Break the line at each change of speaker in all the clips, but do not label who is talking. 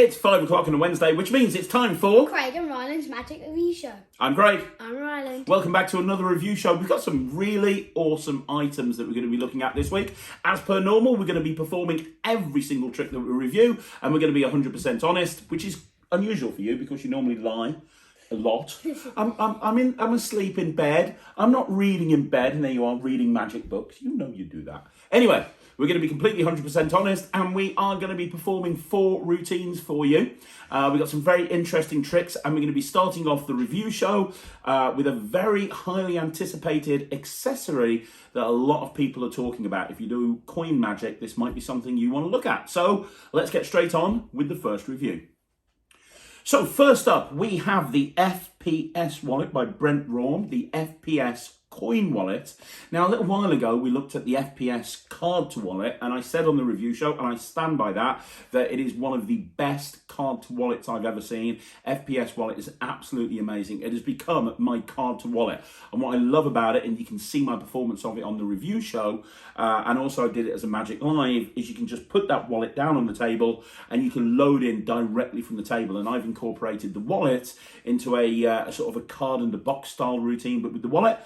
It's 5 o'clock on a Wednesday, which means it's time for
Craig and Ryland's Magic Review Show.
I'm Craig.
I'm Ryland.
Welcome back to another review show. We've got some really awesome items that we're going to be looking at this week. As per normal, we're going to be performing every single trick that we review, and we're going to be 100% honest, which is unusual for you because you normally lie a lot. I'm asleep in bed. I'm not reading in bed, and there you are reading magic books. You know you do that. Anyway, we're going to be completely 100% honest, and we are going to be performing 4 routines for you. We've got some very interesting tricks, and we're going to be starting off the review show with a very highly anticipated accessory that a lot of people are talking about. If you do coin magic, this might be something you want to look at. So let's get straight on with the first review. So first up, we have the FPS wallet by Brent Raum, the FPS Coin Wallet. Now, a little while ago, we looked at the FPS card to wallet, and I said on the review show, and I stand by that it is one of the best card to wallets I've ever seen. FPS wallet is absolutely amazing. It has become my card to wallet. And what I love about it, and you can see my performance of it on the review show, and also I did it as a Magic Live, is you can just put that wallet down on the table and you can load in directly from the table. And I've incorporated the wallet into a sort of a card in the box style routine, but with the wallet.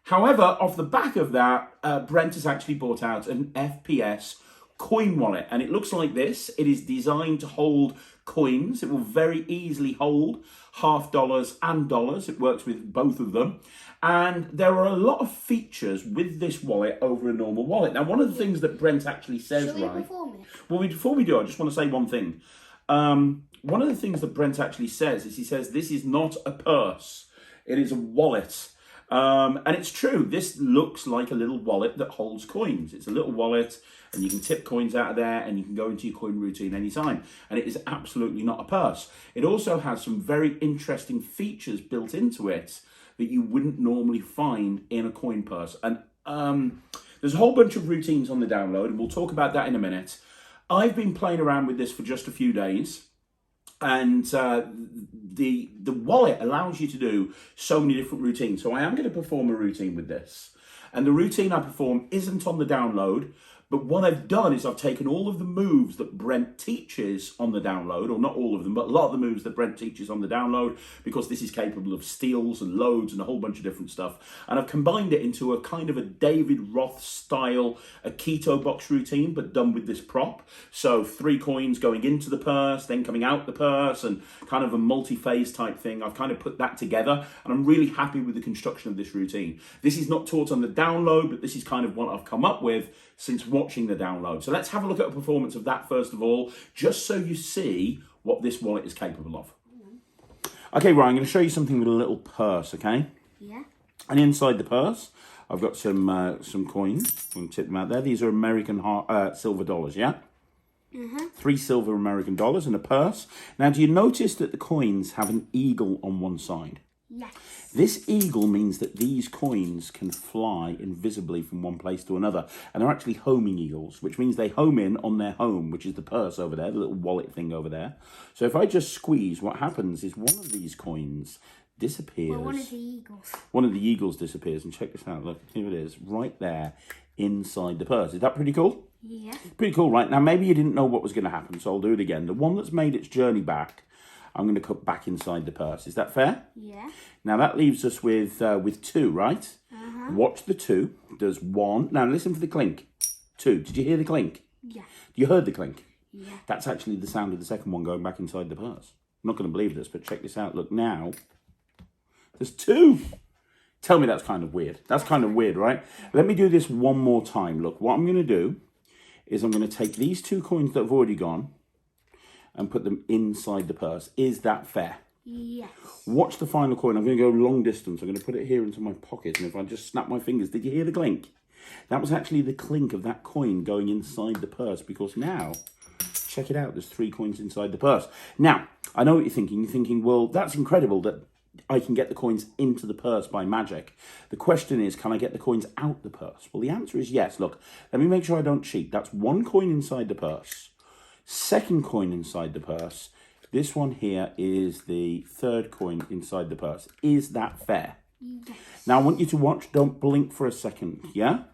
However, off the back of that, Brent has actually brought out an FPS coin wallet, and it looks like this. It is designed to hold coins. It will very easily hold half dollars and dollars. It works with both of them. And there are a lot of features with this wallet over a normal wallet. Now, one of the things that Brent actually says,
Shall we perform it?
Well, before we do, I just want to say one thing. One of the things that Brent actually says is he says, this is not a purse. It is a wallet. And it's true, this looks like a little wallet that holds coins. It's a little wallet, and you can tip coins out of there, and you can go into your coin routine anytime. And it is absolutely not a purse. It also has some very interesting features built into it that you wouldn't normally find in a coin purse. And there's a whole bunch of routines on the download, and we'll talk about that in a minute. I've been playing around with this for just a few days. And the wallet allows you to do so many different routines. So I am going to perform a routine with this. And the routine I perform isn't on the download. But what I've done is I've taken all of the moves that Brent teaches on the download, or not all of them, but a lot of the moves that Brent teaches on the download, because this is capable of steals and loads and a whole bunch of different stuff. And I've combined it into a kind of a David Roth style, a keto box routine, but done with this prop. So 3 coins going into the purse, then coming out the purse, and kind of a multi-phase type thing. I've kind of put that together, and I'm really happy with the construction of this routine. This is not taught on the download, but this is kind of what I've come up with since watching the download. So let's have a look at a performance of that first of all, just so you see what this wallet is capable of. Okay, Ryan, I'm going to show you something with a little purse, okay?
Yeah.
And inside the purse, I've got some coins. I'm going to tip them out there. These are American silver dollars, yeah? 3 silver American dollars in a purse. Now, do you notice that the coins have an eagle on one side?
Yes.
This eagle means that these coins can fly invisibly from one place to another. And they're actually homing eagles, which means they home in on their home, which is the purse over there, the little wallet thing over there. So if I just squeeze, what happens is one of these coins disappears.
Well, one of the eagles.
One of the eagles disappears. And check this out. Look, here it is, right there inside the purse. Is that pretty cool?
Yeah.
Pretty cool, right? Now, maybe you didn't know what was going to happen, so I'll do it again. The one that's made its journey back, I'm going to cut back inside the purse. Is that fair?
Yeah.
Now that leaves us with 2, right? Watch the 2. There's 1. Now listen for the clink. 2. Did you hear the clink?
Yeah.
You heard the clink?
Yeah.
That's actually the sound of the second one going back inside the purse. I'm not going to believe this, but check this out. Look now. There's 2. Tell me that's kind of weird. That's kind of weird, right? Let me do this one more time. Look, what I'm going to do is I'm going to take these 2 coins that have already gone and put them inside the purse. Is that fair?
Yes.
Watch the final coin. I'm going to go long distance. I'm going to put it here into my pocket. And if I just snap my fingers, did you hear the clink? That was actually the clink of that coin going inside the purse, because now, check it out, there's 3 coins inside the purse. Now, I know what you're thinking. You're thinking, well, that's incredible that I can get the coins into the purse by magic. The question is, can I get the coins out the purse? Well, the answer is yes. Look, let me make sure I don't cheat. That's 1 coin inside the purse. 2nd coin inside the purse. This one here is the 3rd coin inside the purse. Is that fair?
Yes.
Now, I want you to watch. Don't blink for a second, yeah?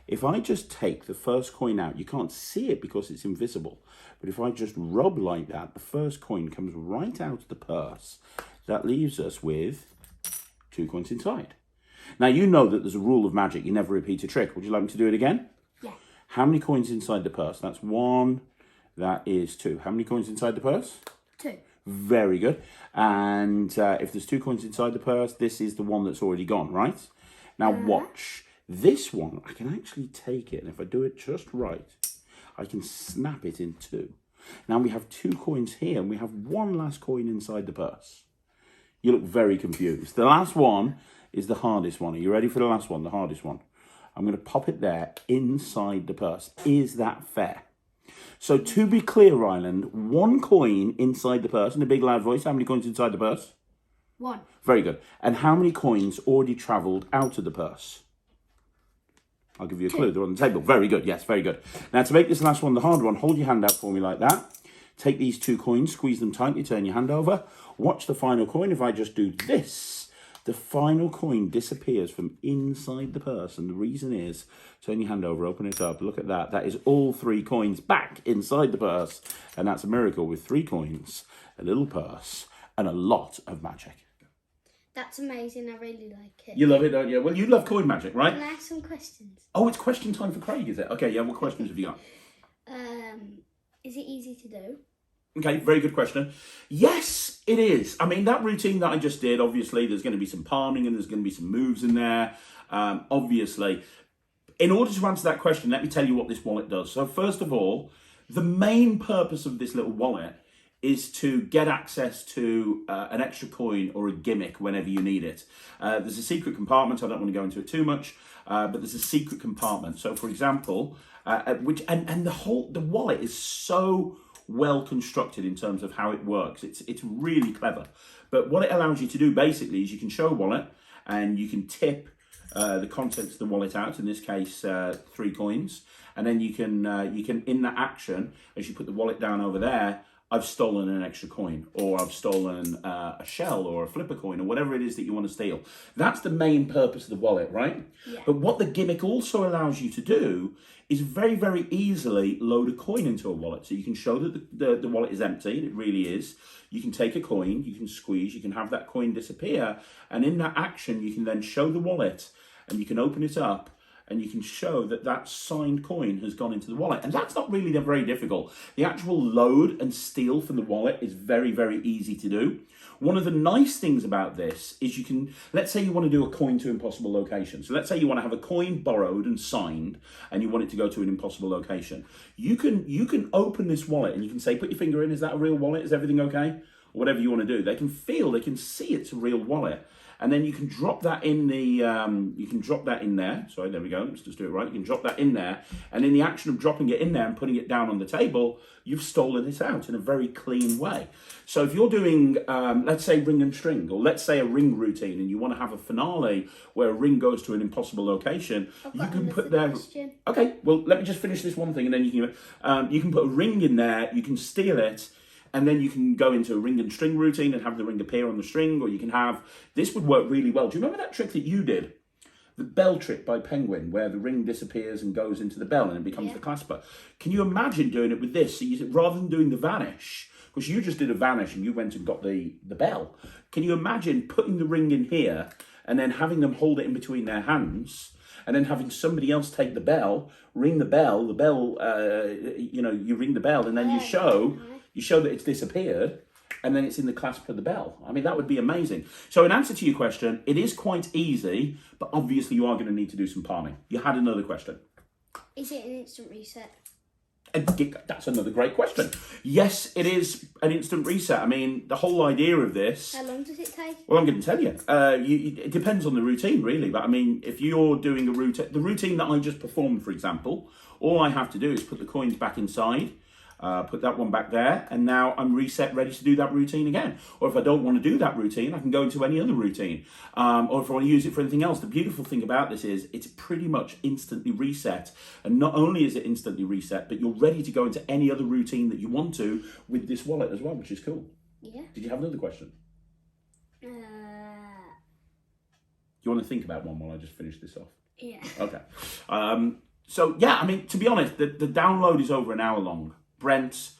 If I just take the first coin out, you can't see it because it's invisible. But if I just rub like that, the first coin comes right out of the purse. That leaves us with 2 coins inside. Now, you know that there's a rule of magic. You never repeat a trick. Would you like me to do it again?
Yeah.
How many coins inside the purse? That's 1. That is 2. How many coins inside the purse?
2.
Very good. And if there's 2 coins inside the purse, this is the one that's already gone, right? Now, watch. This one, I can actually take it. And if I do it just right, I can snap it in 2. Now, we have 2 coins here, and we have 1 last coin inside the purse. You look very confused. The last one is the hardest one. Are you ready for the last one, the hardest one? I'm going to pop it there inside the purse. Is that fair? So to be clear, Ryland, 1 coin inside the purse. In a big loud voice, how many coins inside the purse?
1.
Very good. And how many coins already travelled out of the purse? I'll give you a clue. They're on the table. Very good. Yes, very good. Now, to make this last one the hard one, hold your hand out for me like that. Take these 2 coins, squeeze them tightly, turn your hand over. Watch the final coin. If I just do this, the final coin disappears from inside the purse. And the reason is, turn your hand over, open it up, look at that. That is all 3 coins back inside the purse. And that's a miracle with 3 coins, a little purse, and a lot of magic.
That's amazing. I really like it.
You love it, don't you? Well, you love coin magic, right?
Can I have some questions?
Oh, it's question time for Craig, is it? Okay, yeah, what questions have you got?
Is it easy to do?
Okay, very good question. Yes, it is. I mean, that routine that I just did, obviously, there's going to be some palming and there's going to be some moves in there. Obviously, in order to answer that question, let me tell you what this wallet does. So first of all, the main purpose of this little wallet is to get access to an extra coin or a gimmick whenever you need it. There's a secret compartment. I don't want to go into it too much, but there's a secret compartment. So, for example, the wallet is so well constructed in terms of how it works. It's really clever. But what it allows you to do basically is you can show a wallet and you can tip the contents of the wallet out. In this case, 3 coins, and then you can in that action, as you put the wallet down over there, I've stolen an extra coin, or I've stolen a shell or a flipper coin, or whatever it is that you want to steal. That's the main purpose of the wallet, right?
Yeah.
But what the gimmick also allows you to do is very, very easily load a coin into a wallet. So you can show that the wallet is empty, and it really is. You can take a coin, you can squeeze, you can have that coin disappear, and in that action, you can then show the wallet, and you can open it up, and you can show that that signed coin has gone into the wallet. And that's not really very difficult. The actual load and steal from the wallet is very, very easy to do. One of the nice things about this is you can, let's say you want to do a coin to impossible location. So let's say you want to have a coin borrowed and signed, and you want it to go to an impossible location. You can open this wallet and you can say, put your finger in, is that a real wallet? Is everything okay? Or whatever you want to do. They can see it's a real wallet. And then you can drop that in there. Sorry, there we go. Let's just do it right. You can drop that in there. And in the action of dropping it in there and putting it down on the table, you've stolen it out in a very clean way. So if you're doing, let's say, ring and string, or let's say a ring routine, and you want to have a finale where a ring goes to an impossible location, you can put there.
Question.
Okay, well, let me just finish this one thing, and then you can put a ring in there. You can steal it. And then you can go into a ring and string routine and have the ring appear on the string, or you can have, this would work really well. Do you remember that trick that you did? The bell trick by Penguin, where the ring disappears and goes into the bell and it becomes the clasper. Can you imagine doing it with this? So rather than doing the vanish, because you just did a vanish and you went and got the bell. Can you imagine putting the ring in here and then having them hold it in between their hands, and then having somebody else take the bell, ring the bell, you ring the bell, and then you show that it's disappeared, and then it's in the clasp of the bell. I mean, that would be amazing. So in answer to your question, it is quite easy, but obviously you are going to need to do some palming. You had another question.
Is it an instant reset?
That's another great question. Yes, it is an instant reset. I mean, the whole idea of this...
How long does it take?
Well, I'm going to tell you. It depends on the routine, really. But I mean, if you're doing the routine that I just performed, for example, all I have to do is put the coins back inside, put that one back there, and now I'm reset, ready to do that routine again. Or if I don't want to do that routine, I can go into any other routine. Or if I want to use it for anything else. The beautiful thing about this is it's pretty much instantly reset. And not only is it instantly reset, but you're ready to go into any other routine that you want to with this wallet as well, which is cool.
Yeah.
Did you have another question? Do you want to think about one while I just finish this off?
Yeah.
Okay. So yeah, I mean, to be honest, the download is over an hour long. Brent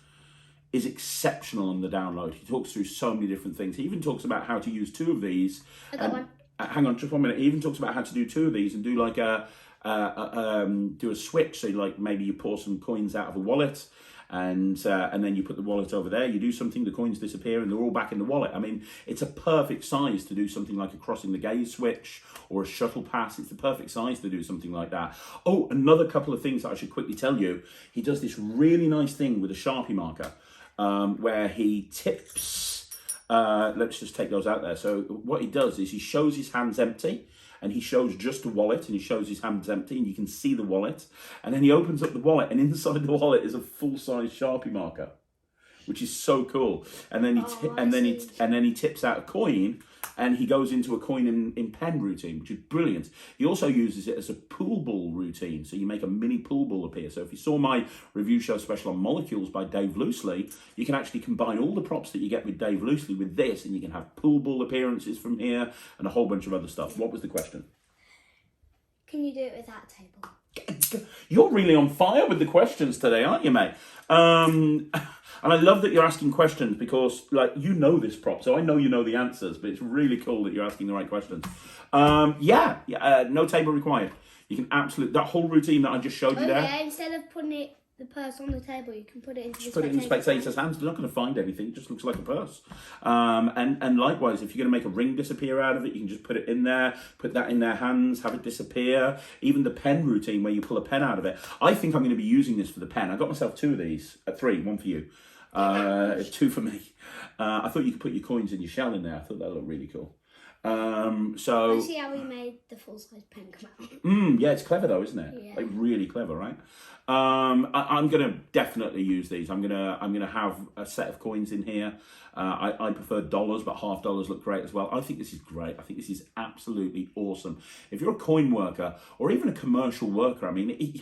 is exceptional on the download. He talks through so many different things. He even talks about how to use two of these.
I got one.
Hang on, just 1 minute. He even talks about how to do two of these and do like do a switch. So like maybe you pour some coins out of a wallet, and then you put the wallet over there. You do something, the coins disappear, and they're all back in the wallet. I mean, it's a perfect size to do something like a crossing the gaze switch or a shuttle pass. It's the perfect size to do something like that. Oh, another couple of things that I should quickly tell you. He does this really nice thing with a Sharpie marker, where he tips. Let's just take those out there. So what he does is he shows his hands empty, and he shows just the wallet, and he shows his hands empty, and you can see the wallet. And then he opens up the wallet, and inside the wallet is a full-size Sharpie marker, which is so cool. And then he tips out a coin, and he goes into a coin in pen routine, which is brilliant. He also uses it as a pool ball routine, so you make a mini pool ball appear. So if you saw my review show special on Molecules by Dave Loosely, you can actually combine all the props that you get with Dave Loosely with this, and you can have pool ball appearances from here and a whole bunch of other stuff. What was the question?
Can you do it with that table?
You're really on fire with the questions today, aren't you, mate? And I love that you're asking questions because, like, you know this prop, so I know you know the answers, but it's really cool that you're asking the right questions. No table required. You can that whole routine that I just showed you there.
Yeah, instead of putting the purse on the table, you can put it into
Put it in the spectator's hands. They're not going to find anything. It just looks like a purse. And likewise, if you're going to make a ring disappear out of it, you can just put it in there, put that in their hands, have it disappear. Even the pen routine where you pull a pen out of it. I think I'm going to be using this for the pen. I got myself two of these, three, one for you. Two for me. I thought you could put your coins in your shell in there. I thought that looked really cool.
I see how we made the full-size pen come out.
Yeah, it's clever though, isn't it?
Yeah.
Like really clever, right? I'm gonna definitely use these. I'm gonna have a set of coins in here. I prefer dollars, but $half look great as well. I think this is great. I think this is absolutely awesome. If you're a coin worker or even a commercial worker, I mean,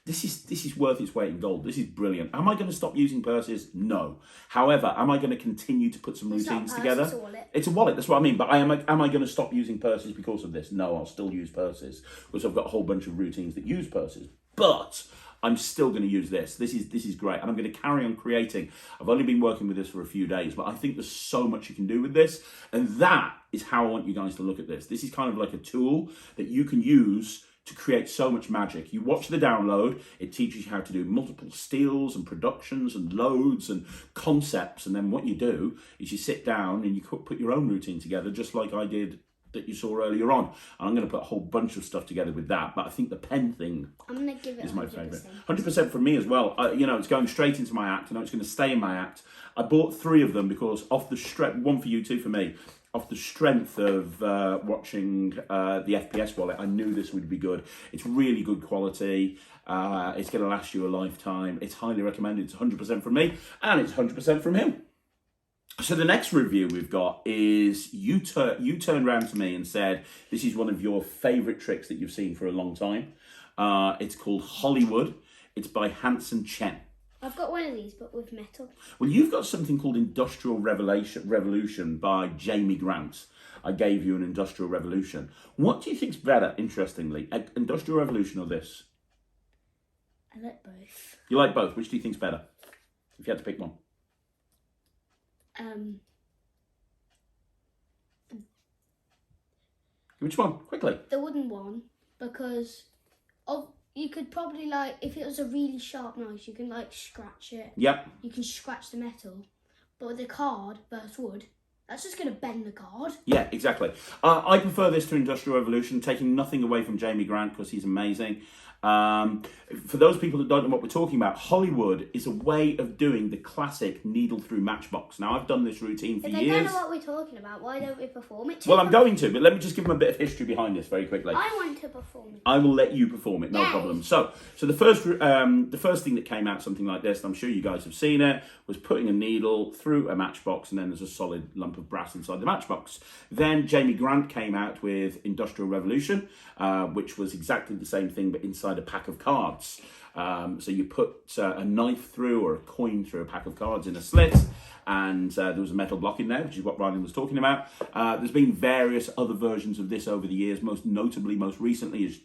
this is worth its weight in gold. This is brilliant. Am I going to stop using purses? No. However, am I going to continue to put some routines together?
It's a wallet.
It's a wallet. That's what I mean. But am I going to stop using purses because of this? No, I'll still use purses because I've got a whole bunch of routines that use purses. But I'm still going to use this. This is great, and I'm going to carry on creating. I've only been working with this for a few days, but I think there's so much you can do with this, and that is how I want you guys to look at this. This is kind of like a tool that you can use to create so much magic. You watch the download, it teaches you how to do multiple steals and productions and loads and concepts, and then what you do is you sit down and you put your own routine together, just like I did that you saw earlier on. And I'm going to put a whole bunch of stuff together with that, but I think the pen thing is my favourite. 100% for me as well. It's going straight into my act. I know it's going to stay in my act. I bought 3 of them because off the one for you, 2 for me. Off the strength of watching the FPS wallet, I knew this would be good. It's really good quality. It's going to last you a lifetime. It's highly recommended. It's 100% from me, and it's 100% from him. So the next review we've got is you turned around to me and said, this is one of your favourite tricks that you've seen for a long time. It's called Hollywood. It's by Hanson Chen.
I've got one of these, but with metal.
Well, you've got something called Industrial Revolution by Jamie Grant. I gave you an Industrial Revolution. What do you think's better, interestingly, Industrial Revolution or this?
I like both.
You like both. Which do you think's better? If you had to pick one. Which one? Quickly.
The wooden one, because you could probably, like, if it was a really sharp knife, you can, like, scratch it.
Yep.
You can scratch the metal. But with a card versus wood, that's just going to bend the card.
Yeah, exactly. I prefer this to Industrial Revolution, taking nothing away from Jamie Grant because he's amazing. For those people that don't know what we're talking about, Hollywood is a way of doing the classic needle through matchbox. Now, I've done this routine for
years. If they
years.
don't know what we're talking about, why don't we perform it?
Well, I'm going to, but let me just give them a bit of history behind this very quickly.
I want to perform it.
I will let you perform it, no problem. So the first thing that came out, something like this, and I'm sure you guys have seen it, was putting a needle through a matchbox, and then there's a solid lump of brass inside the matchbox. Then Jamie Grant came out with Industrial Revolution, which was exactly the same thing, but inside a pack of cards. So you put a knife through or a coin through a pack of cards in a slit, and there was a metal block in there, which is what Ryland was talking about. There's been various other versions of this over the years. Most notably, most recently, is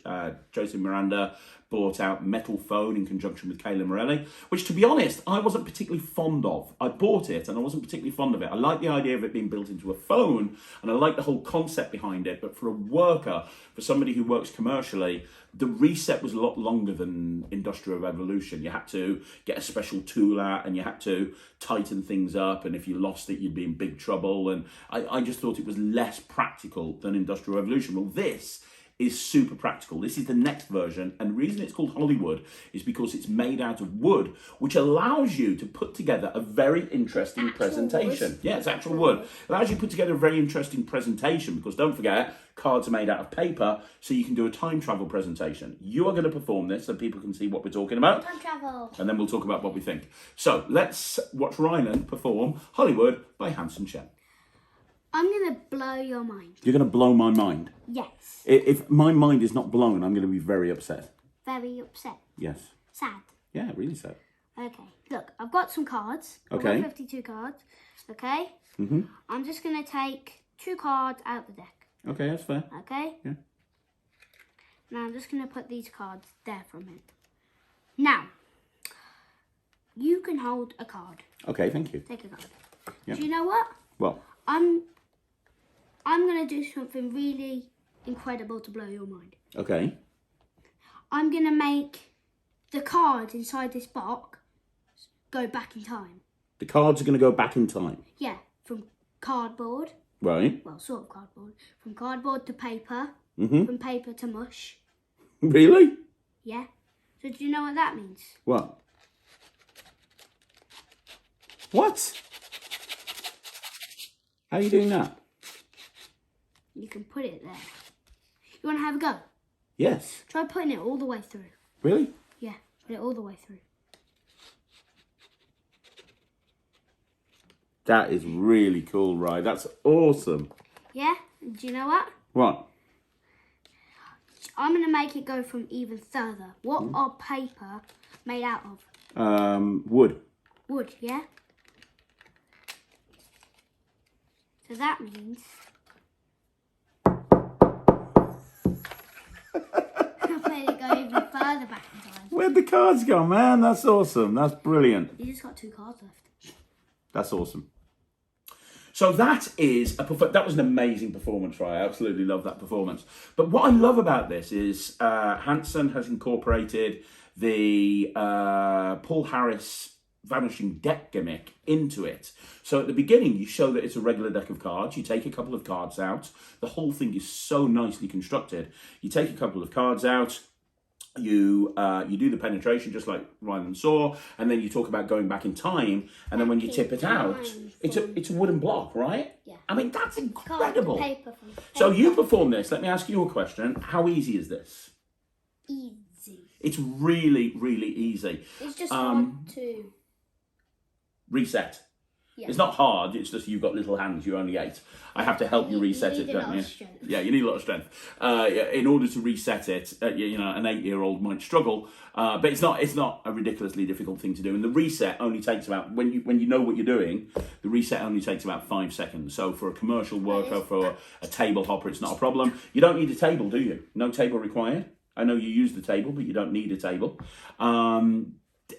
Joseph Miranda brought out Metal Phone in conjunction with Kayla Morelli, which, to be honest, I wasn't particularly fond of. I bought it and I wasn't particularly fond of it. I like the idea of it being built into a phone, and I like the whole concept behind it, but for a worker, for somebody who works commercially, the reset was a lot longer than Industrial Revolution. You had to get a special tool out and you had to tighten things up, and if you lost it, you'd be in big trouble, and I just thought it was less practical than Industrial Revolution. Well, this is super practical. This is the next version, and the reason it's called Hollywood is because it's made out of wood, which allows you to put together a very interesting presentation.
Wood.
Yeah, it's actual wood. It allows you to put together a very interesting presentation, because don't forget, cards are made out of paper, so you can do a time travel presentation. You are going to perform this so people can see what we're talking about.
Time travel.
And then we'll talk about what we think. So let's watch Ryland perform Hollywood by Hanson Chen.
I'm going to blow your mind.
You're going to blow my mind.
Yes.
If my mind is not blown, I'm going to be very upset.
Very upset.
Yes.
Sad.
Yeah, really sad.
Okay. Look, I've got some cards.
Okay.
I've got 52 cards. Okay.
Mm-hmm.
I'm just going to take 2 cards out of the deck.
Okay, that's fair.
Okay.
Yeah.
Now I'm just going to put these cards there for a minute. Now, you can hold a card.
Okay, thank you.
Take a card.
Yeah.
Do you know what?
Well,
I'm going to do something really incredible to blow your mind.
okay.
I'm going to make the cards inside this box go back in time.
The cards are going to go back in time.
Yeah, from cardboard.
Right.
Well, sort of cardboard. From cardboard to paper.
Mm-hmm.
From paper to mush.
Really?
Yeah. So do you know what that means?
What? What? How are you doing that?
You can put it there. You want to have a go?
Yes.
Try putting it all the way through.
Really?
Yeah, put it all the way through.
That is really cool, Rye. That's awesome.
Yeah? Do you know what?
What?
I'm going to make it go from even further. What are paper made out of?
Wood.
Wood, yeah? So that means... I'll let it go even further back in time.
Where'd the cards go, man? That's awesome. That's brilliant.
You just got 2 cards left.
That's awesome. So that is that was an amazing performance, right? I absolutely love that performance. But what I love about this is Hanson has incorporated the Paul Harris vanishing deck gimmick into it. So at the beginning, you show that it's a regular deck of cards. You take a couple of cards out. The whole thing is so nicely constructed. You take a couple of cards out. You do the penetration just like Ryland saw, and then you talk about going back in time, and then when you tip it out, it's a wooden block, right?
Yeah.
I mean, that's incredible.
Paper from paper.
So you perform this. Let me ask you a question. How easy is this?
Easy.
It's really, really easy.
It's just hard to...
Reset.
Yeah.
It's not hard, it's just you've got little hands, you're only 8. I have to help you reset
need
it,
a
don't
lot
you?
of strength.
Yeah, you need a lot of strength. In order to reset it, you know, an 8-year-old might struggle, but it's not a ridiculously difficult thing to do. And the reset only takes about, when you know what you're doing, the reset only takes about 5 seconds. So for a commercial worker, for a table hopper, it's not a problem. You don't need a table, do you? No table required. I know you use the table, but you don't need a table.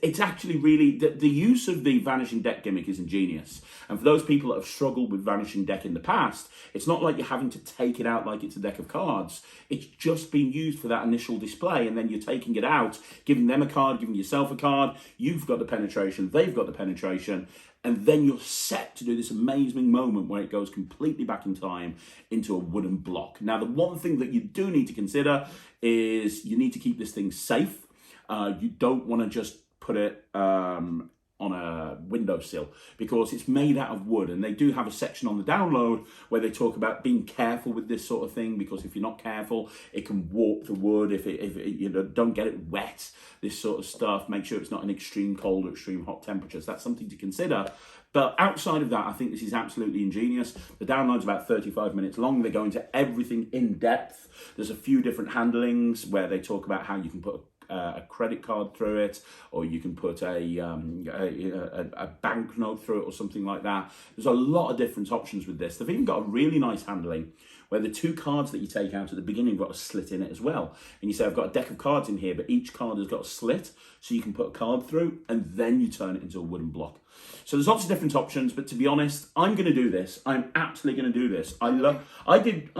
It's actually really, the use of the vanishing deck gimmick is ingenious. And for those people that have struggled with vanishing deck in the past, it's not like you're having to take it out like it's a deck of cards. It's just been used for that initial display, and then you're taking it out, giving them a card, giving yourself a card. You've got the penetration, they've got the penetration, and then you're set to do this amazing moment where it goes completely back in time into a wooden block. Now, the one thing that you do need to consider is you need to keep this thing safe. You don't want to just put it on a windowsill, because it's made out of wood, and they do have a section on the download where they talk about being careful with this sort of thing, because if you're not careful, it can warp the wood. If it you know, don't get it wet, this sort of stuff. Make sure it's not an extreme cold or extreme hot temperatures. That's something to consider. But outside of that, I think this is absolutely ingenious. The download's about 35 minutes long. They go into everything in depth. There's a few different handlings where they talk about how you can put a credit card through it, or you can put a banknote through it or something like that. There's a lot of different options with this. They've even got a really nice handling where the 2 cards that you take out at the beginning have got a slit in it as well. And you say, I've got a deck of cards in here, but each card has got a slit, so you can put a card through, and then you turn it into a wooden block. So there's lots of different options, but to be honest, I'm going to do this. I'm absolutely going to do this. I did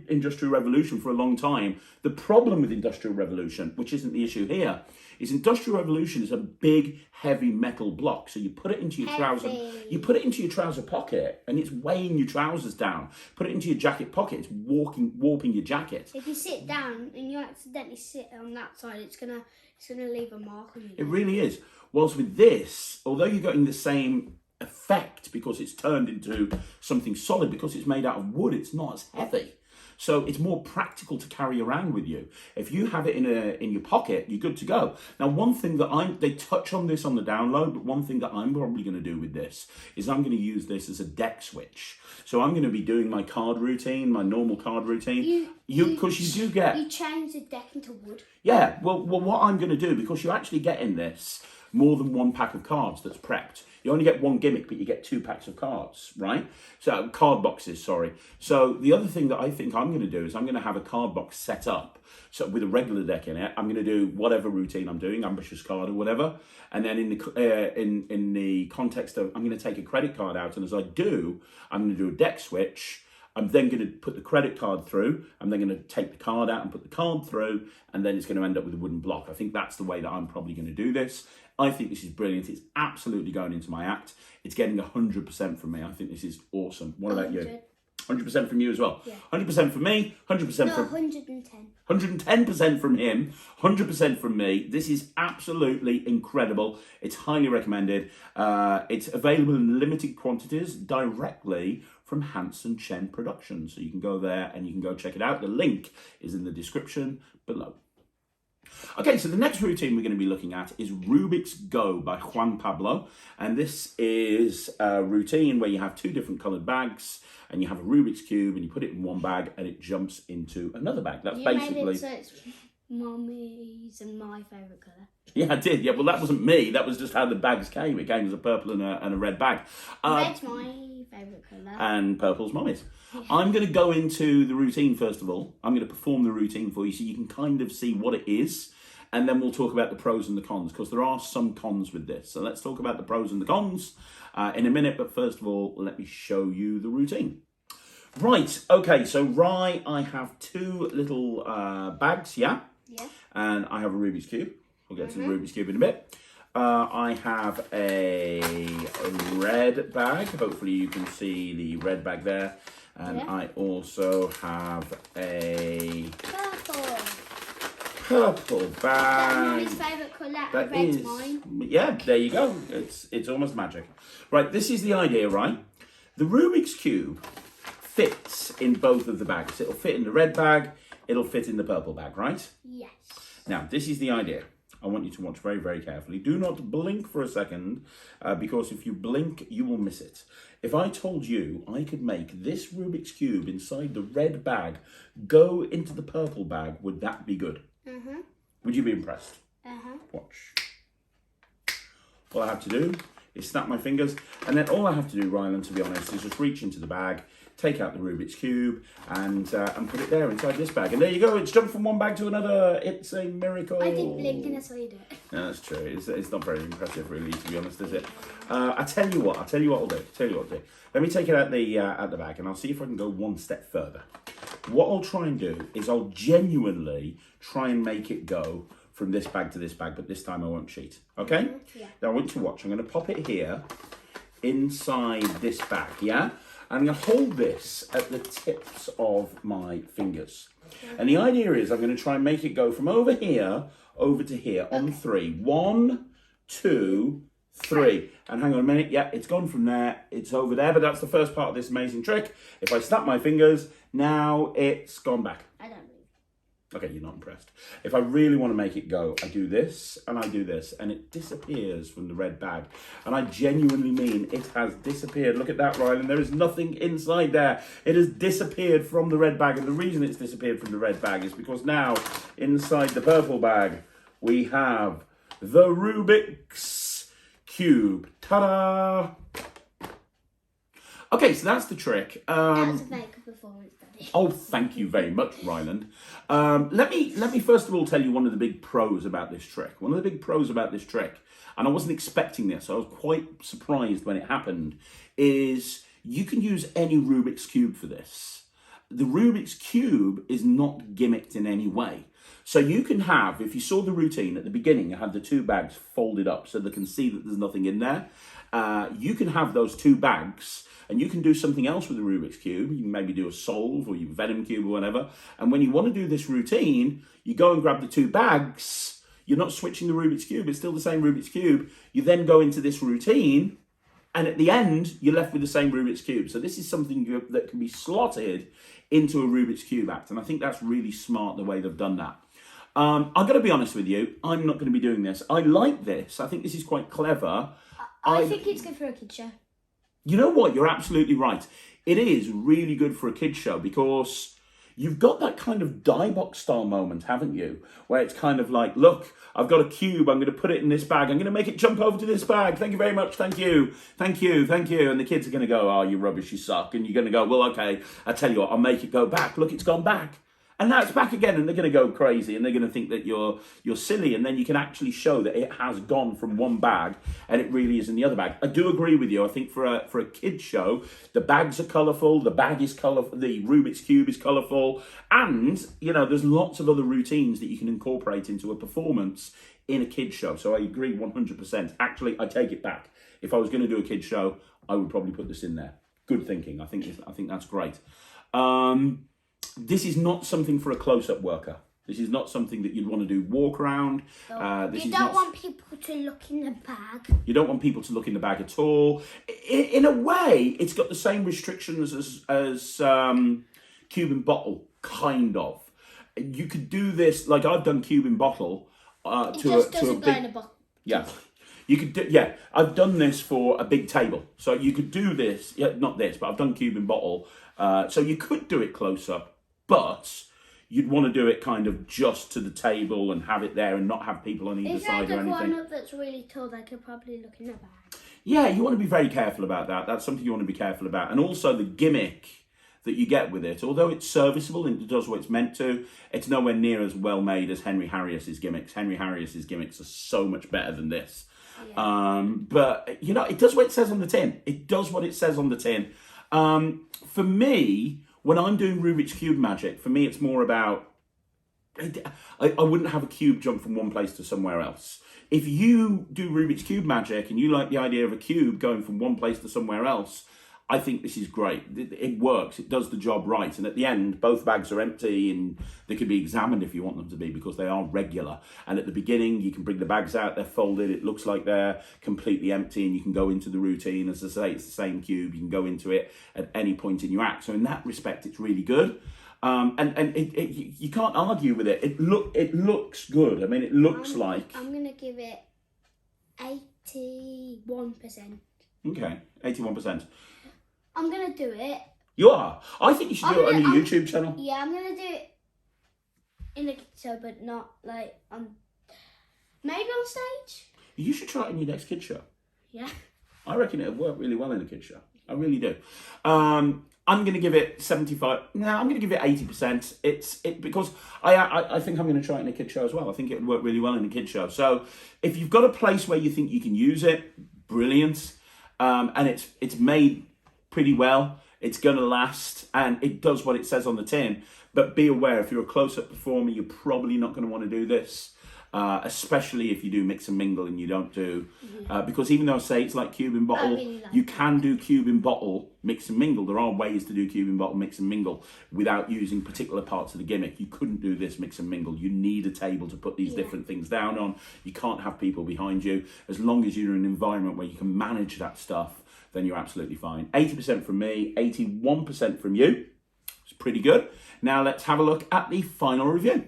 Industrial Revolution for a long time. The problem with Industrial Revolution, which isn't the issue here, is Industrial Revolution is a big, heavy metal block. So you put it into your trouser pocket, and it's weighing your trousers down. Put it into your jacket pocket, it's warping your jacket.
If you sit down and you accidentally sit on that side, it's gonna leave a mark on you.
It really is. Whilst with this, although you're getting the same effect because it's turned into something solid, because it's made out of wood, it's not as heavy. So it's more practical to carry around with you. If you have it in your pocket, you're good to go. Now, one thing that they touch on this on the download, but one thing that I'm probably going to do with this is I'm going to use this as a deck switch. So I'm going to be doing my card routine, my normal card routine. Because you do get...
You change the deck into wood.
Yeah, well, what I'm going to do, because you actually get in this more than 1 pack of cards that's prepped. You only get 1 gimmick, but you get 2 packs of cards, right? So card boxes, sorry. So the other thing that I think I'm going to do is I'm going to have a card box set up. So with a regular deck in it, I'm going to do whatever routine I'm doing, ambitious card or whatever. And then in the context of, I'm going to take a credit card out. And as I do, I'm going to do a deck switch. I'm then going to put the credit card through. I'm then going to take the card out and put the card through. And then it's going to end up with a wooden block. I think that's the way that I'm probably going to do this. I think this is brilliant. It's absolutely going into my act. It's getting 100% from me. I think this is awesome. What about you? 100% from you as well?
Yeah.
100% from me, 100% from...
No, 110.
110% from him, 100% from me. This is absolutely incredible. It's highly recommended. It's available in limited quantities directly from Hanson Chen Productions. So you can go there and you can go check it out. The link is in the description below. Okay, so the next routine we're going to be looking at is Rubik's Go by Juan Pablo. And this is a routine where you have 2 different coloured bags and you have a Rubik's Cube and you put it in one bag and it jumps into another bag. That's basically...
made it so it's Mummy's and my favourite colour.
Yeah, I did. Yeah, well, that wasn't me. That was just how the bags came. It came as a purple and a red bag.
Red's my favourite colour.
And purple's Mummy's. I'm going to go into the routine first of all. I'm going to perform the routine for you so you can kind of see what it is. And then we'll talk about the pros and the cons, because there are some cons with this. So let's talk about the pros and the cons in a minute. But first of all, let me show you the routine. Right, okay, so I have 2 little bags, yeah?
Yeah.
And I have a Rubik's Cube. We'll get to the Rubik's Cube in a bit. I have a red bag. Hopefully you can see the red bag there. And I also have a purple bag.
That's Mummy's favourite colour, and red's mine.
Yeah, there you go. It's almost magic. Right, this is the idea, right? The Rubik's Cube fits in both of the bags. It'll fit in the red bag, it'll fit in the purple bag, right?
Yes.
Now, this is the idea. I want you to watch very, very carefully. Do not blink for a second, because if you blink, you will miss it. If I told you I could make this Rubik's Cube inside the red bag go into the purple bag, would that be good?
Uh-huh.
Would you be impressed?
Uh-huh.
Watch. All I have to do is snap my fingers, and then all I have to do, Ryland, to be honest, is just reach into the bag, take out the Rubik's Cube, and put it there inside this bag. And there you go, it's jumped from one bag to another. It's a miracle.
I did blink and I saw you do it.
No, that's true. It's not very impressive, really, to be honest, is it? I tell you what I'll do. Let me take it out the bag, and I'll see if I can go one step further. What I'll try and do is I'll genuinely try and make it go from this bag to this bag, but this time I won't cheat. Okay?
Yeah.
Now I want you to watch. I'm going to pop it here inside this bag, yeah? I'm going to hold this at the tips of my fingers. Okay. And the idea is I'm going to try and make it go from over here over to here on 3. 1, 2, 3. And hang on a minute. Yeah, it's gone from there. It's over there. But that's the first part of this amazing trick. If I snap my fingers, now it's gone back.
I don't move.
Okay, you're not impressed. If I really want to make it go, I do this and I do this, and it disappears from the red bag. And I genuinely mean it has disappeared. Look at that, Ryland. There is nothing inside there. It has disappeared from the red bag. And the reason it's disappeared from the red bag is because now inside the purple bag, we have the Rubik's Cube. Ta-da! Okay, so that's the trick.
That's a very good performance, Daddy.
Oh, thank you very much, Ryland. Let me first of all tell you one of the big pros about this trick. One of the big pros about this trick, and I wasn't expecting this, I was quite surprised when it happened, is you can use any Rubik's Cube for this. The Rubik's Cube is not gimmicked in any way. So you can have, if you saw the routine at the beginning, I had the 2 bags folded up so they can see that there's nothing in there. You can have those 2 bags and you can do something else with the Rubik's Cube. You can maybe do a solve or your Venom Cube or whatever. And when you want to do this routine, you go and grab the 2 bags. You're not switching the Rubik's Cube. It's still the same Rubik's Cube. You then go into this routine and at the end, you're left with the same Rubik's Cube. So this is something that can be slotted into a Rubik's Cube act. And I think that's really smart the way they've done that. I've got to be honest with you, I'm not going to be doing this. I like this. I think this is quite clever.
I think it's good for a kid show.
You know what? You're absolutely right. It is really good for a kid's show because you've got that kind of die box style moment, haven't you? Where it's kind of like, look, I've got a cube. I'm going to put it in this bag. I'm going to make it jump over to this bag. Thank you very much. Thank you. Thank you. Thank you. And the kids are going to go, oh, you rubbish. You suck. And you're going to go, well, okay, I tell you what, I'll make it go back. Look, it's gone back. And now it's back again, and they're going to go crazy, and they're going to think that you're silly, and then you can actually show that it has gone from one bag, and it really is in the other bag. I do agree with you. I think for a kid's show, the bags are colourful, the bag is colourful, the Rubik's Cube is colourful, and, you know, there's lots of other routines that you can incorporate into a performance in a kid's show. So I agree 100%. Actually, I take it back. If I was going to do a kid's show, I would probably put this in there. Good thinking. I think that's great. This is not something for a close-up worker. This is not something that you'd want to do walk around.
You don't want people to look in the bag.
You don't want people to look in the bag at all. In a way, it's got the same restrictions as cube and bottle, kind of. You could do this, like I've done cube and bottle to a big... Yeah. You could do, yeah, I've done this for a big table. So you could do this, yeah, not this, but I've done cube and bottle. So you could do it close up, but you'd want to do it kind of just to the table and have it there and not have people on either side or anything.
If I one up that's really tall, they could probably look in the bag.
Yeah, you want to be very careful about that. That's something you want to be careful about. And also the gimmick that you get with it, although it's serviceable and it does what it's meant to, it's nowhere near as well made as Henry Harrius's gimmicks. Henry Harrius's gimmicks are so much better than this. Yeah. But, you know, it does what it says on the tin. It does what it says on the tin. For me, when I'm doing Rubik's Cube magic, for me it's more about, I wouldn't have a cube jump from one place to somewhere else. If you do Rubik's Cube magic and you like the idea of a cube going from one place to somewhere else, I think this is great. It works. It does the job right. And at the end, both bags are empty and they can be examined if you want them to be because they are regular. And at the beginning, you can bring the bags out. They're folded. It looks like they're completely empty and you can go into the routine. As I say, it's the same cube. You can go into it at any point in your act. So in that respect, it's really good. You can't argue with it. It looks good. I mean, it looks like...
I'm going to give it 81%.
Okay, 81%.
I'm going to do it.
You are? I think you should do it on your YouTube channel.
Yeah, I'm going to do it in a kid show, but not like maybe on stage.
You should try it in your next kid show.
Yeah.
I reckon it'll work really well in a kid show. I really do. I'm going to give it 75. No, I'm going to give it 80%. Because I think I'm going to try it in a kid show as well. I think it would work really well in a kid show. So if you've got a place where you think you can use it, brilliant. And it's made pretty well, it's going to last, and it does what it says on the tin. But be aware, if you're a close-up performer, you're probably not going to want to do this, especially if you do mix and mingle and you don't do, because even though I say it's like cube and bottle, really you can do cube and bottle, mix and mingle. There are ways to do cube and bottle, mix and mingle without using particular parts of the gimmick. You couldn't do this mix and mingle. You need a table to put these different things down on. You can't have people behind you. As long as you're in an environment where you can manage that stuff, then you're absolutely fine. 80% from me, 81% from you. It's pretty good. Now let's have a look at the final review.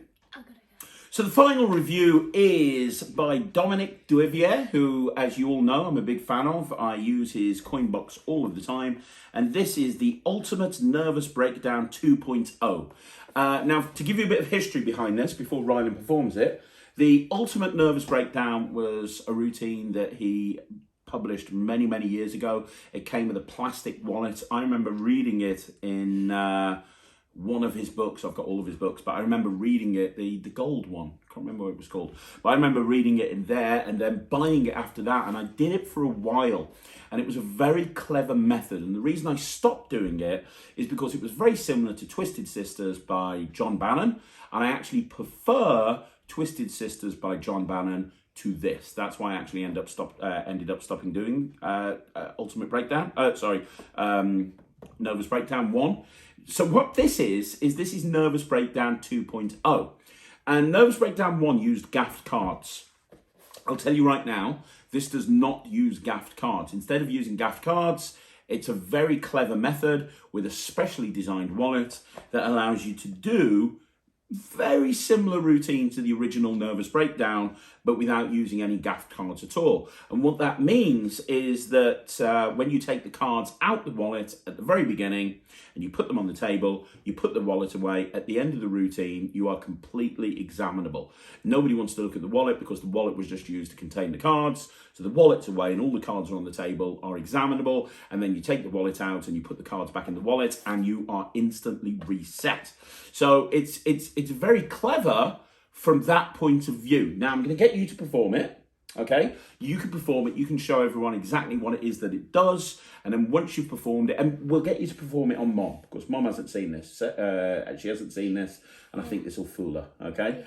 So the final review is by Dominic Duvier, who, as you all know, I'm a big fan of. I use his coin box all of the time. And this is the Ultimate Nervous Breakdown 2.0. Now, to give you a bit of history behind this, before Ryland performs it, The ultimate nervous breakdown was a routine that he published many, many years ago. It came with a plastic wallet. I remember reading it in one of his books. I've got all of his books, but I remember reading it, the gold one. I can't remember what it was called. But I remember reading it in there and then buying it after that. And I did it for a while. And it was a very clever method. And the reason I stopped doing it is because it was very similar to Twisted Sisters by John Bannon. And I actually prefer Twisted Sisters by John Bannon to this. That's why I actually ended up stopping doing Ultimate Breakdown. Nervous Breakdown 1. So what this is Nervous Breakdown 2.0. And Nervous Breakdown 1 used gaffed cards. I'll tell you right now, this does not use gaffed cards. Instead of using gaffed cards, it's a very clever method with a specially designed wallet that allows you to do very similar routine to the original Nervous Breakdown, but without using any gaffed cards at all. And what that means is that when you take the cards out the wallet at the very beginning and you put them on the table, you put the wallet away, at the end of the routine, you are completely examinable. Nobody wants to look at the wallet because the wallet was just used to contain the cards. So the wallet's away and all the cards are on the table are examinable. And then you take the wallet out and you put the cards back in the wallet and you are instantly reset. So it's very clever from that point of view. Now I'm going to get you to perform it, okay? You can perform it, you can show everyone exactly what it is that it does, and then once you've performed it, and we'll get you to perform it on Mom, because Mom hasn't seen this, she hasn't seen this, and I think this will fool her, okay?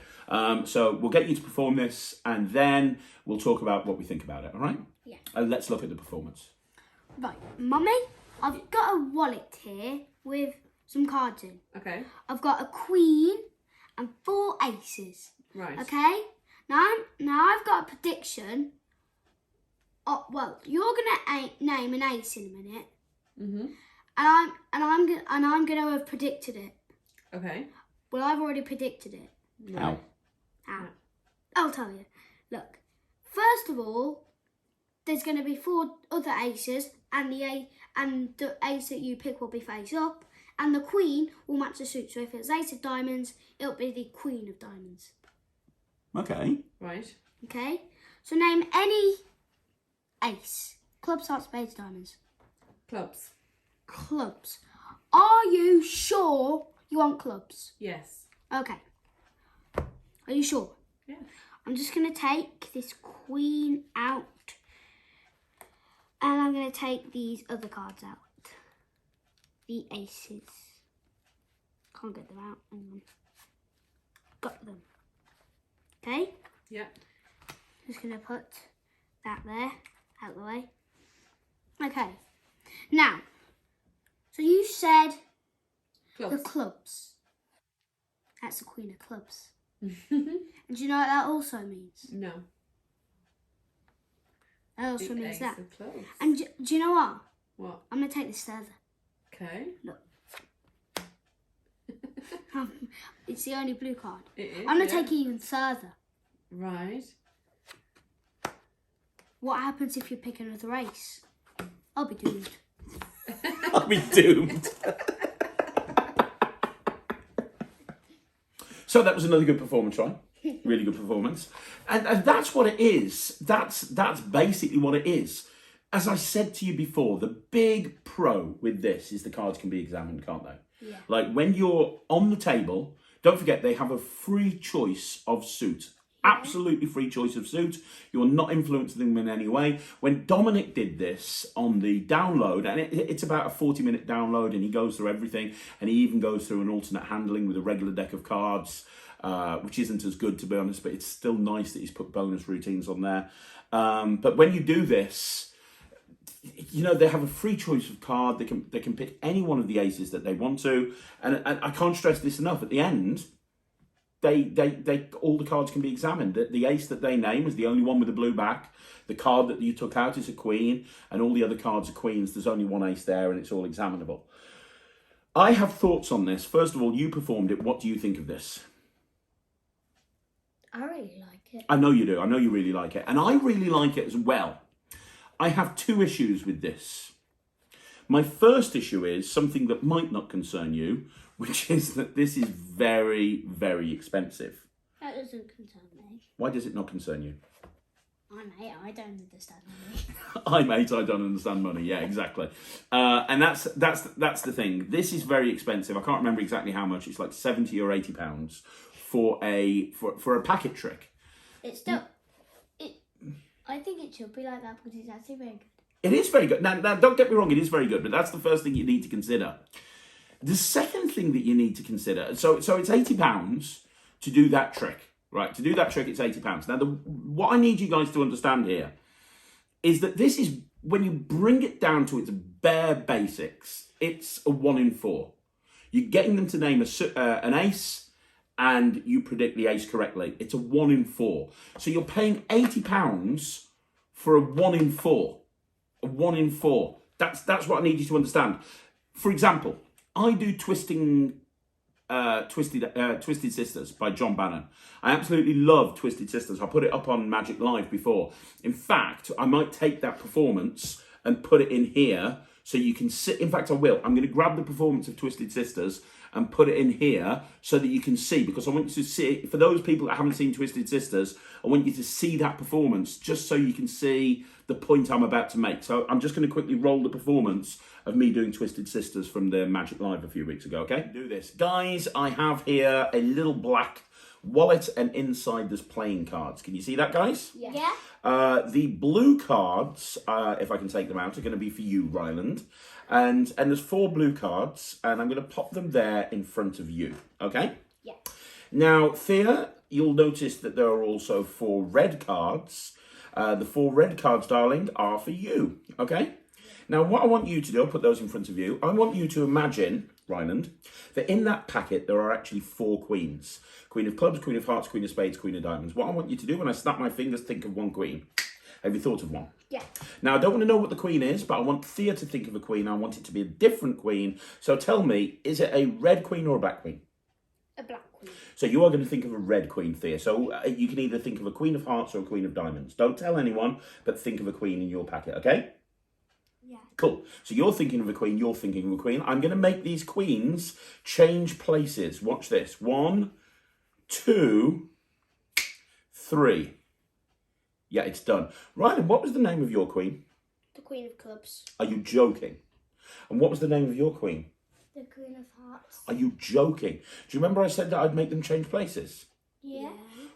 So we'll get you to perform this, and then we'll talk about what we think about it, all right?
Yeah.
Let's look at the performance.
Right, Mummy, I've got a wallet here with some cards in.
Okay.
I've got a queen and 4 aces.
Right.
Okay. Now I've got a prediction. Oh, well, you're gonna name an ace in a minute.
Mhm.
And I'm gonna have predicted it.
Okay.
Well, I've already predicted it.
How?
How? I'll tell you. Look. First of all, there's gonna be 4 other aces, and the ace that you pick will be face up. And the queen will match the suit. So if it's ace of diamonds, it'll be the queen of diamonds.
Okay.
Right.
Okay? So name any ace. Clubs, hearts, spades, diamonds.
Clubs.
Clubs. Are you sure you want clubs?
Yes.
Okay. Are you sure?
Yeah.
I'm just going to take this queen out. And I'm going to take these other cards out. The aces. Can't get them out. Hang on. Got them. Okay?
Yeah.
Just going to put that there, out the way. Okay. Now, so you said
Clubs.
the clubs. That's the queen of clubs. And do you know what that also means?
No.
That also
The
means
ace
that.
of clubs.
And do you know what?
What?
I'm going to take this further.
Okay.
Look. It's the only blue card.
It is.
I'm going to
yeah.
take it even further.
Right.
What happens if you pick another race? I'll be doomed.
I'll be doomed. So that was another good performance, right? Really good performance. And that's what it is. That's basically what it is. As I said to you before, the big pro with this is the cards can be examined, can't they?
Yeah.
Like when you're on the table, don't forget they have a free choice of suit. Absolutely free choice of suit. You're not influencing them in any way. When Dominic did this on the download, and it's about a 40-minute download, and he goes through everything, and he even goes through an alternate handling with a regular deck of cards, which isn't as good, to be honest, but it's still nice that he's put bonus routines on there. But when you do this, you know, they have a free choice of card. They can pick any one of the aces that they want to, and I can't stress this enough. At the end, they all the cards can be examined. The ace that they name is the only one with a blue back. The card that you took out is a queen, and all the other cards are queens. There's only one ace there, and it's all examinable. I have thoughts on this. First of all, you performed it. What do you think of this?
I really like it.
I know you do. I know you really like it, and I really like it as well. I have 2 issues with this. My first issue is something that might not concern you, which is that this is very, very expensive.
That doesn't concern me.
Why does it not concern you?
I don't understand money.
I don't understand money. Yeah, exactly. And that's the thing. This is very expensive. I can't remember exactly how much. It's like £70 or £80 for a packet trick.
It's still. I think it should be like that because it's actually very good.
It is very good. Now, don't get me wrong. It is very good, but that's the first thing you need to consider. The second thing that you need to consider. So it's £80 to do that trick. Right, to do that trick, it's £80. Now, what I need you guys to understand here is that this is, when you bring it down to its bare basics, it's a 1 in 4. You're getting them to name an ace, and you predict the ace correctly. It's a 1 in 4. So you're paying £80 for a 1 in 4. A 1 in 4. That's what I need you to understand. For example, I do Twisted Sisters by John Bannon. I absolutely love Twisted Sisters. I put it up on Magic Live before. In fact, I might take that performance and put it in here so you can see. In fact, I will. I'm going to grab the performance of Twisted Sisters and put it in here so that you can see, because I want you to see, for those people that haven't seen Twisted Sisters, I want you to see that performance just so you can see the point I'm about to make. So I'm just going to quickly roll the performance of me doing Twisted Sisters from the Magic Live a few weeks ago, okay? Do this. Guys, I have here a little black wallet, and inside there's playing cards. Can you see that, guys?
Yeah.
The blue cards, if I can take them out, are going to be for you, Ryland. And there's 4 blue cards, and I'm going to pop them there in front of you, okay?
Yeah.
Now, Thea, you'll notice that there are also 4 red cards. The 4 red cards, darling, are for you, okay? Now, what I want you to do, I'll put those in front of you. I want you to imagine, Ryland, that in that packet there are actually 4 queens. Queen of clubs, queen of hearts, queen of spades, queen of diamonds. What I want you to do when I snap my fingers, think of one queen. Have you thought of one?
Yeah.
Now, I don't want to know what the queen is, but I want Thea to think of a queen. I want it to be a different queen. So tell me, is it a red queen or a black queen?
A black queen.
So you are going to think of a red queen, Thea. So you can either think of a queen of hearts or a queen of diamonds. Don't tell anyone, but think of a queen in your packet, okay?
Yeah.
Cool. So you're thinking of a queen, you're thinking of a queen. I'm going to make these queens change places. Watch this. 1, 2, 3. Yeah, it's done. Ryland, what was the name of your queen?
The Queen of Clubs.
Are you joking? And what was the name of your queen?
The Queen of Hearts.
Are you joking? Do you remember I said that I'd make them change places?
Yeah.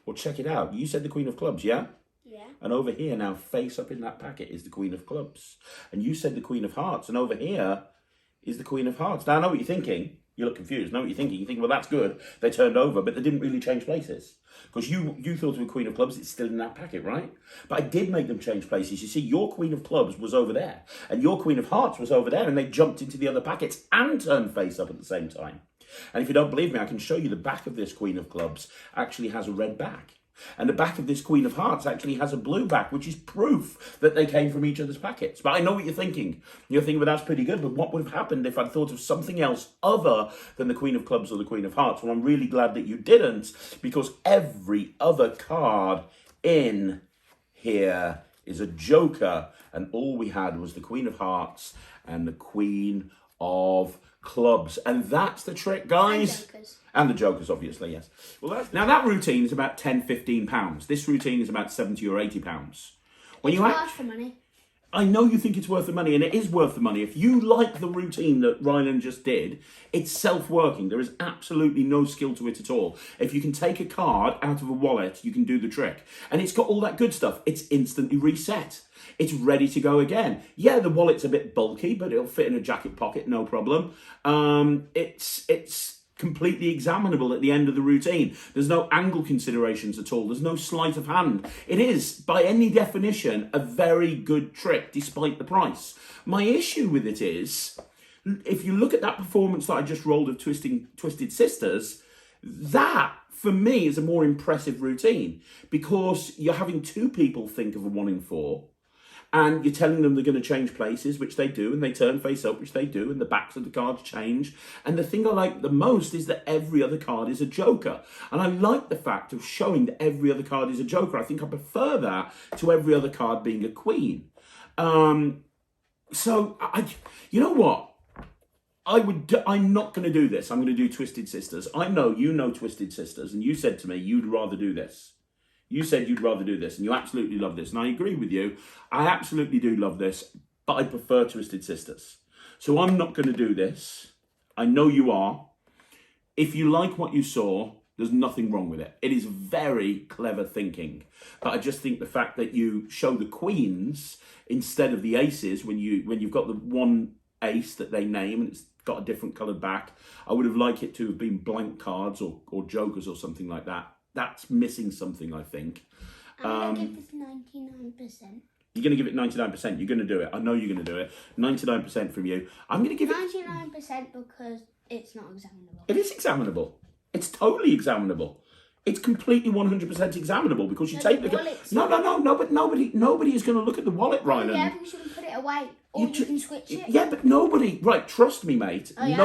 Well, check it out. You said the Queen of Clubs, yeah?
Yeah.
And over here now, face up in that packet, is the Queen of Clubs. And you said the Queen of Hearts. And over here is the Queen of Hearts. Now, I know what you're thinking. You look confused. I know what you're thinking. You think, well, that's good. They turned over, but they didn't really change places. Because you thought of a Queen of Clubs, it's still in that packet, right? But I did make them change places. You see, your Queen of Clubs was over there. And your Queen of Hearts was over there. And they jumped into the other packets and turned face up at the same time. And if you don't believe me, I can show you the back of this Queen of Clubs actually has a red back. And the back of this Queen of Hearts actually has a blue back, which is proof that they came from each other's packets. But I know what you're thinking. You're thinking, well, that's pretty good, but what would have happened if I'd thought of something else other than the Queen of Clubs or the Queen of Hearts? Well, I'm really glad that you didn't, because every other card in here is a joker, and all we had was the Queen of Hearts and the Queen of Clubs. And that's the trick, guys.
And jokers.
And the jokers, obviously, yes. Well, now that routine is about £10-15. This routine is about £70 or £80. When
It's
you
worth the money.
I know you think it's worth the money, and it is worth the money. If you like the routine that Ryland just did, it's self-working. There is absolutely no skill to it at all. If you can take a card out of a wallet, you can do the trick. And it's got all that good stuff. It's instantly reset. It's ready to go again. Yeah, the wallet's a bit bulky, but it'll fit in a jacket pocket, no problem. It's completely examinable at the end of the routine. There's no angle considerations at all. There's no sleight of hand. It is, by any definition, a very good trick, despite the price. My issue with it is, if you look at that performance that I just rolled of Twisted Sisters, that, for me, is a more impressive routine, because you're having 2 people think of a 1 in 4, and you're telling them they're going to change places, which they do, and they turn face up, which they do, and the backs of the cards change. And the thing I like the most is that every other card is a joker. And I like the fact of showing that every other card is a joker. I think I prefer that to every other card being a queen. So, you know what? I'm not going to do this. I'm going to do Twisted Sisters. I know you know Twisted Sisters, and you said to me you'd rather do this. You said you'd rather do this, and you absolutely love this. And I agree with you. I absolutely do love this, but I prefer Twisted Sisters. So I'm not going to do this. I know you are. If you like what you saw, there's nothing wrong with it. It is very clever thinking. But I just think the fact that you show the queens instead of the aces when you've got the one ace that they name and it's got a different coloured back, I would have liked it to have been blank cards or jokers or something like that. That's missing something, I think.
I'm going to give this 99%.
You're going to give it 99%. You're going to do it. I know you're going to do it. 99% from you. I'm going to give it
99% because it's not examinable.
It is examinable. It's totally examinable. It's completely 100% examinable because you take the... No, but nobody is going to look at the wallet, Ryland.
Yeah, because you can put it away or you can switch it.
Yeah, but nobody... Right, trust me, mate.
Oh, yeah,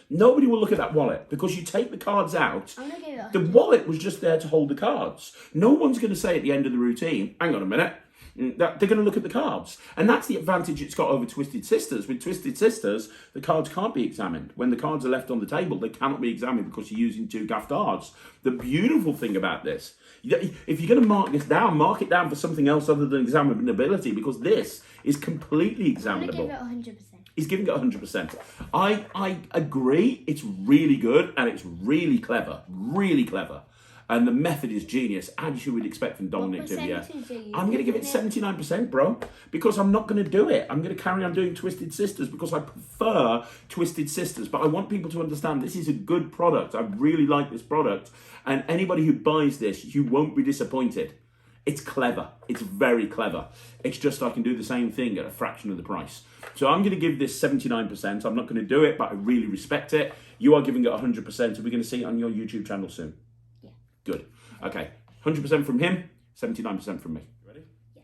Nobody will look at that wallet because you take the cards out.
I'm going to give it 100.
The wallet was just there to hold the cards. No one's going to say at the end of the routine, hang on a minute, they're going to look at the cards. And that's the advantage it's got over Twisted Sisters. With Twisted Sisters, the cards can't be examined. When the cards are left on the table, they cannot be examined because you're using two gaffed cards. The beautiful thing about this, if you're going to mark this down, mark it down for something else other than examinability, because this is completely examinable.
I'm going to give it 100%.
He's giving it 100%. I agree. It's really good and it's really clever. Really clever. And the method is genius, as you would expect from Dominic Tivier. I'm going to give it 79%, bro, because I'm not going to do it. I'm going to carry on doing Twisted Sisters because I prefer Twisted Sisters. But I want people to understand this is a good product. I really like this product. And anybody who buys this, you won't be disappointed. It's clever. It's very clever. It's just I can do the same thing at a fraction of the price. So I'm going to give this 79%. I'm not going to do it, but I really respect it. You are giving it 100%, and we're going to see it on your YouTube channel soon. Good. Okay. 100% from him, 79% from me. Ready?
Yeah.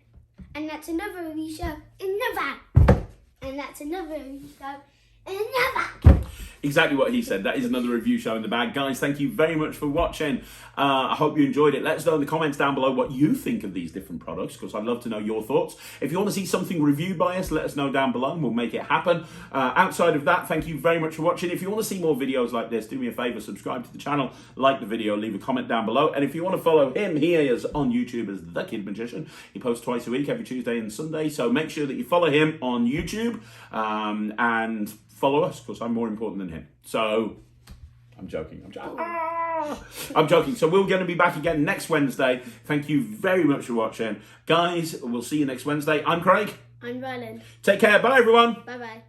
And that's another review show in the back. And that's another review show in the back.
Exactly what he said. That is another review show in the bag. Guys, thank you very much for watching. I hope you enjoyed it. Let us know in the comments down below what you think of these different products, because I'd love to know your thoughts. If you want to see something reviewed by us, let us know down below and we'll make it happen. Outside of that, thank you very much for watching. If you want to see more videos like this, do me a favour, subscribe to the channel, like the video, leave a comment down below. And if you want to follow him, he is on YouTube as The Kid Magician. He posts twice a week, every Tuesday and Sunday. So make sure that you follow him on YouTube and follow us, because I'm more important than him. So, I'm joking. I'm joking. So we're going to be back again next Wednesday. Thank you very much for watching. Guys, we'll see you next Wednesday. I'm Craig.
I'm Ryland.
Take care. Bye, everyone.
Bye-bye.